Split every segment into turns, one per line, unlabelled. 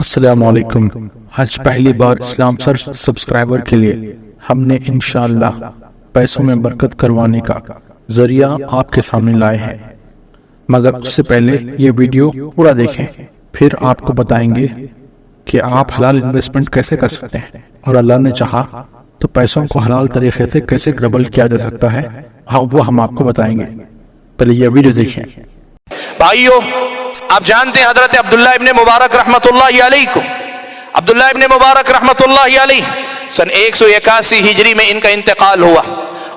السلام علیکم۔ آج پہلی بار اسلام سرچ سبسکرائبر کے لیے ہم نے انشاءاللہ پیسوں میں برکت کروانے کا ذریعہ آپ کے سامنے لائے ہیں، مگر اس سے پہلے یہ ویڈیو پورا دیکھیں، پھر آپ کو بتائیں گے کہ آپ حلال انویسٹمنٹ کیسے کر سکتے ہیں، اور اللہ نے چاہا تو پیسوں کو حلال طریقے سے کیسے ڈبل کیا جا سکتا ہے، وہ ہم آپ کو بتائیں گے۔ پہلے یہ ویڈیو دیکھیں۔
بھائیو، آپ جانتے ہیں حضرت عبداللہ ابن مبارک رحمت اللہ علیہ کو، عبداللہ ابن مبارک رحمت اللہ علیہ سن 181 ہجری میں ان کا انتقال ہوا۔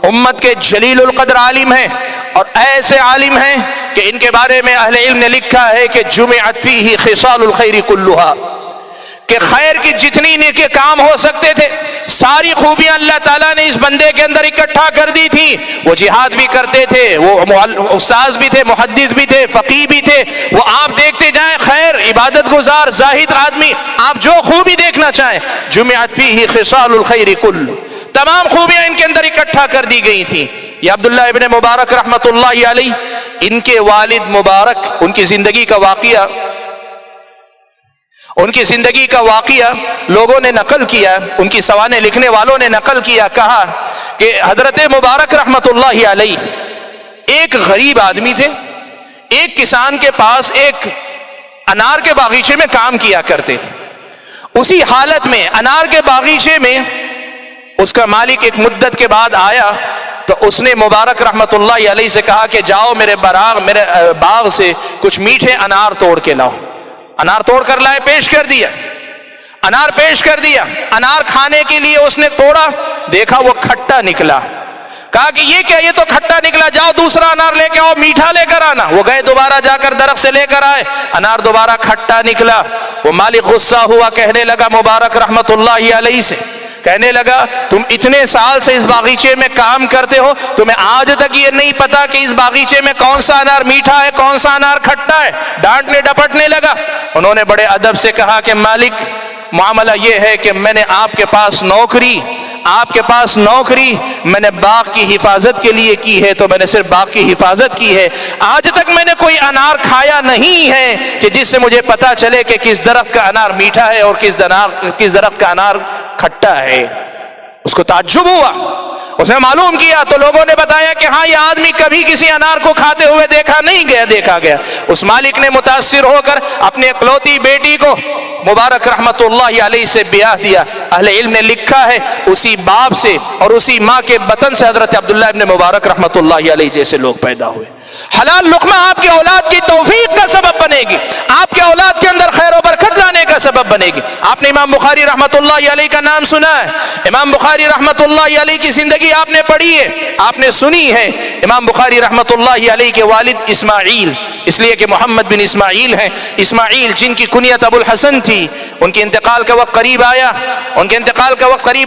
امت کے جلیل القدر عالم ہیں، اور ایسے عالم ہیں کہ ان کے بارے میں اہل علم نے لکھا ہے کہ جمعت فیہ خصال الخیر کلھا، کہ خیر کی جتنی نیکی کام ہو سکتے تھے ساری خوبیاں اللہ تعالیٰ نے اس بندے کے اندر اکٹھا کر دی تھی۔ وہ جہاد بھی کرتے تھے، وہ استاذ بھی تھے، محدث بھی تھے، فقیہ بھی تھے، وہ آپ دیکھتے جائیں خیر، عبادت گزار، زاہد آدمی، آپ جو خوبی دیکھنا چاہیں، جمعت فیہ خصال الخیر کل، تمام خوبیاں ان کے اندر اکٹھا کر دی گئی تھیں۔ یہ عبداللہ ابن مبارک رحمت اللہ علیہ، ان کے والد مبارک، ان کی زندگی کا واقعہ لوگوں نے نقل کیا، ان کی سوانح لکھنے والوں نے نقل کیا، کہا کہ حضرت مبارک رحمت اللہ علیہ ایک غریب آدمی تھے، ایک کسان کے پاس ایک انار کے باغیچے میں کام کیا کرتے تھے۔ اسی حالت میں انار کے باغیچے میں اس کا مالک ایک مدت کے بعد آیا تو اس نے مبارک رحمت اللہ علیہ سے کہا کہ جاؤ میرے باغ سے کچھ میٹھے انار توڑ کے لاؤ۔ انار توڑ کر لائے، پیش کر دیا، انار پیش کر دیا، انار کھانے کے لیے اس نے توڑا، دیکھا وہ کھٹا نکلا، کہا کہ یہ کیا، یہ تو کھٹا نکلا، جاؤ دوسرا انار لے کے آؤ، میٹھا لے کر آنا۔ وہ گئے، دوبارہ جا کر درخت سے لے کر آئے، انار دوبارہ کھٹا نکلا۔ وہ مالک غصہ ہوا، کہنے لگا مبارک رحمت اللہ علیہ سے، کہنے لگا تم اتنے سال سے اس باغیچے میں کام کرتے ہو، تمہیں آج تک یہ نہیں پتا کہ اس باغیچے میں کون سا انار میٹھا ہے، کون سا انار کھٹا ہے؟ ڈانٹنے ڈپٹنے لگا۔ انہوں نے بڑے ادب سے کہا کہ مالک، معاملہ یہ ہے کہ میں نے آپ کے پاس نوکری میں نے باغ کی حفاظت کے لیے کی ہے، تو میں نے صرف باغ کی حفاظت کی ہے، آج تک میں نے کوئی انار کھایا نہیں ہے کہ جس سے مجھے پتا چلے کہ کس درخت کا انار میٹھا ہے اور کس درخت کا انار کھٹا ہے۔ اس کو تعجب ہوا، اس نے معلوم کیا تو لوگوں نے بتایا کہ ہاں یہ آدمی کبھی کسی انار کو کھاتے ہوئے دیکھا گیا۔ اس مالک نے متاثر ہو کر اپنے اکلوتی بیٹی کو مبارک رحمت اللہ علیہ سے بیاہ دیا۔ اہل علم نے لکھا ہے اسی باپ سے اور اسی ماں کے بطن سے حضرت عبداللہ ابن مبارک رحمت اللہ علیہ جیسے لوگ پیدا ہوئے۔ حلال لقمہ آپ کی اولاد کی توفیق کا سبب بنے گی، آپ کے اولاد کے اندر خیر و برکت لانے کا سبب بنے گی۔ آپ نے امام بخاری رحمت اللہ علیہ کا نام سنا ہے، امام بخاری رحمت اللہ علیہ کی زندگی آپ نے پڑھی ہے، آپ نے سنی ہے۔ امام بخاری رحمت اللہ علیہ کے والد اسماعیل، اس لیے کہ محمد بن اسماعیل ہیں، اسماعیل جن کی کنیت ابو الحسن تھی، ان کے انتقال کا وقت قریب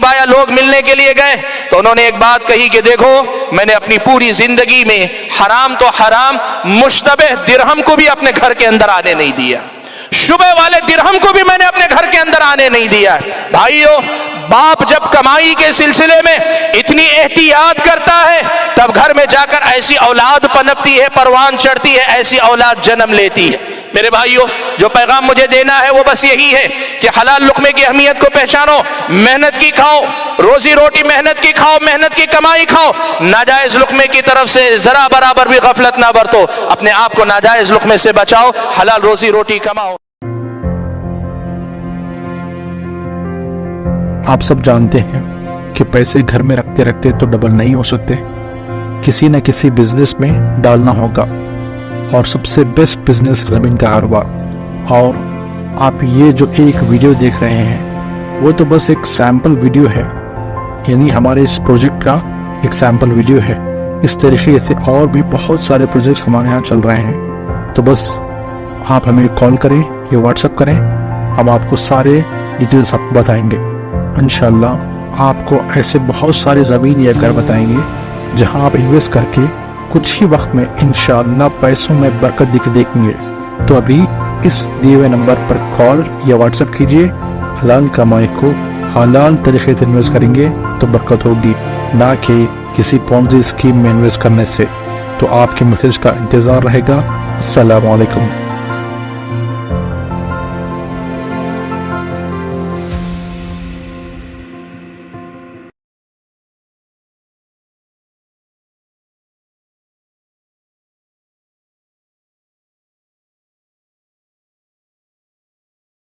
آیا، لوگ ملنے کے لیے گئے تو انہوں نے ایک بات کہی کہ دیکھو، میں نے اپنی پوری زندگی میں حرام تو حرام، مشتبہ درہم کو بھی اپنے گھر کے اندر آنے نہیں دیا، شبہ والے درہم کو بھی میں نے اپنے گھر کے اندر آنے نہیں دیا۔ بھائیو، باپ جب کمائی کے سلسلے میں اتنی احتیاط کرتا ہے تب گھر میں جا کر ایسی اولاد پنپتی ہے، پروان چڑھتی ہے، ایسی اولاد جنم لیتی ہے۔ میرے بھائیو، جو پیغام مجھے دینا ہے وہ بس یہی ہے کہ حلال لقمے کی اہمیت کو پہچانو، محنت کی کھاؤ، روزی روٹی محنت کی کھاؤ، محنت کی کمائی کھاؤ، ناجائز لقمے کی طرف سے ذرا برابر بھی غفلت نہ برتو، اپنے آپ کو ناجائز لقمے سے بچاؤ، حلال روزی روٹی کماؤ۔
آپ سب جانتے ہیں کہ پیسے گھر میں رکھتے رکھتے تو ڈبل نہیں ہو سکتے، کسی نہ کسی بزنس میں ڈالنا ہوگا، اور سب سے بیسٹ بزنس زمین کا کاروبار۔ اور آپ یہ جو ایک ویڈیو دیکھ رہے ہیں وہ تو بس ایک سیمپل ویڈیو ہے، یعنی ہمارے اس پروجیکٹ کا ایک سیمپل ویڈیو ہے۔ اس طریقے سے اور بھی بہت سارے پروجیکٹس ہمارے یہاں چل رہے ہیں، تو بس آپ ہمیں کال کریں یا واٹس ایپ کریں، ہم آپ کو سارے ڈیٹیلس آپ بتائیں گے۔ انشاءاللہ آپ کو ایسے بہت سارے زمین یا گھر بتائیں گے جہاں آپ انویسٹ کر کے کچھ ہی وقت میں انشاءاللہ پیسوں میں برکت دیکھیں گے۔ تو ابھی اس دیے ہوئے نمبر پر کال یا واٹس ایپ کیجئے، حلال کمائی کو حلال طریقے سے انویسٹ کریں گے تو برکت ہوگی، نہ کہ کسی پونزی اسکیم میں انویسٹ کرنے سے۔ تو آپ کے میسج کا انتظار رہے گا۔ السلام علیکم۔